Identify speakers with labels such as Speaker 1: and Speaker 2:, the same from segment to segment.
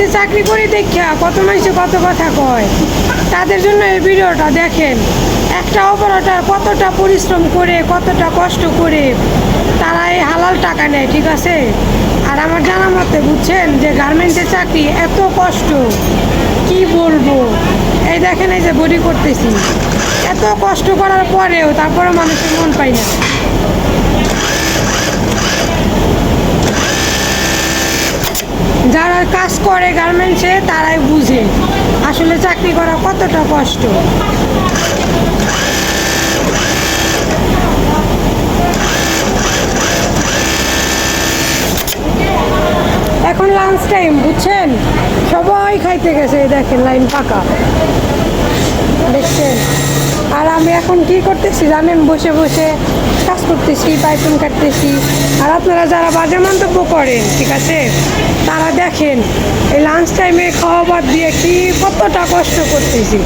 Speaker 1: গার্মেন্টসে চাকরি করে দেখা কত মানুষে কত কথা কয়, তাদের জন্য এই ভিডিওটা দেখেন। একটা অপারেটর কতটা পরিশ্রম করে কতটা কষ্ট করে তারা এই হালাল টাকা নেয়, ঠিক আছে। আর আমার জানা মতে বুঝছেন যে গার্মেন্টসের চাকরি এত কষ্ট, কি বলবো। এই দেখেন, এই যে বডি করতেছি, এত কষ্ট করার পরেও তারপরে মানুষের মন পায় না। যারা কাজ করে গার্মেন্টসে তারাই বুঝে আসলে চাকরি করা কতটা কষ্ট। এখন লাঞ্চ টাইম বুঝছেন, সবাই খাইতে গেছে, দেখেন লাইন ফাঁকা, দেখছেন। আর আমি এখন কি করতেছি জানেন, বসে বসে কাজ করতেছি, পাইপুন কাটতেছি। আর আপনারা যারা বাজে মন্তব্য করেন, ঠিক আছে, তারা দেখেন এই লাঞ্চ টাইমে খাওয়া বাদ দিয়ে কি কতটা কষ্ট করতেছি।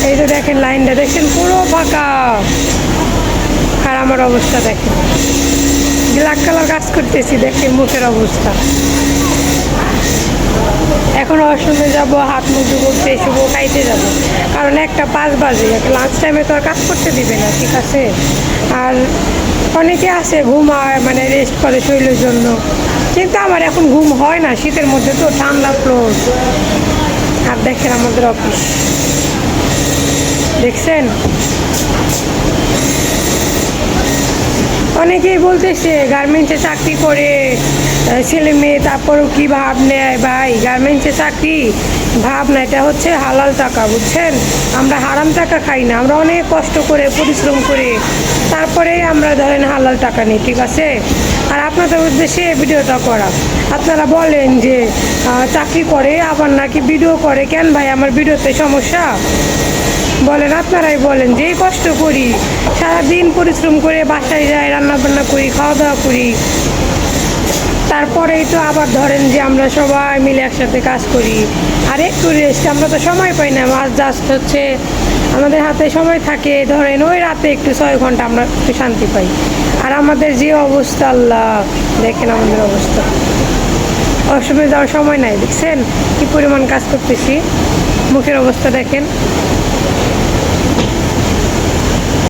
Speaker 1: এই যে দেখেন লাইনটা দেখেন পুরো ফাঁকা, আর আমার অবস্থা দেখেন, ব্ল্যাক কালার কাজ করতেছি, দেখেন মুখের অবস্থা। এখন ওয়াশরুমে যাবো, হাত মুখ ধুবো, ফ্রেশ হবো, খাইতে যাবো, কারণ 1টা 5 বাজে, লাঞ্চ টাইমে তো আর কাজ করতে দিবে না, ঠিক আছে। আর অনেকে আছে ঘুমায়, মানে রেস্ট করে শরীরের জন্য, কিন্তু আমার এখন ঘুম হয় না, শীতের মধ্যে তো ঠান্ডা ফ্লোর। আর দেখেন আমাদের অফিস, দেখছেন। অনেকেই বলতেছে গার্মেন্টসে চাকরি করে ছেলে মেয়ে তারপরেও কি ভাব নেয়। ভাই, গার্মেন্টসে চাকরি ভাব না, এটা হচ্ছে হালাল টাকা, বুঝছেন। আমরা হারাম টাকা খাই না, আমরা অনেক কষ্ট করে পরিশ্রম করে তারপরে আমরা ধরেন হালাল টাকা নিই, ঠিক আছে। আর আপনাদের উদ্দেশ্যে ভিডিওটা করা। আপনারা বলেন যে চাকরি করে আবার নাকি ভিডিও করে, কেন ভাই আমার ভিডিওতে সমস্যা বলেন, আপনারাই বলেন। যেই কষ্ট করি, সারাদিন পরিশ্রম করে বাসায় যাই, রান্নাবান্না করি, খাওয়া দাওয়া করি, তারপরেই তো আবার ধরেন যে আমরা সবাই মিলে একসাথে কাজ করি। আর একটু রেস্ট আমরা তো সময় পাই না, মাস জাস্ট হচ্ছে আমাদের হাতে সময় থাকে ধরেন ওই রাতে একটু 6 ঘন্টা আমরা একটু শান্তি পাই। আর আমাদের যে অবস্থা, আল্লাহ দেখেন আমাদের অবস্থা, অসময়ে যাওয়ার সময় নাই, দেখছেন কি পরিমাণ কাজ করতেছি, মুখের অবস্থা দেখেন।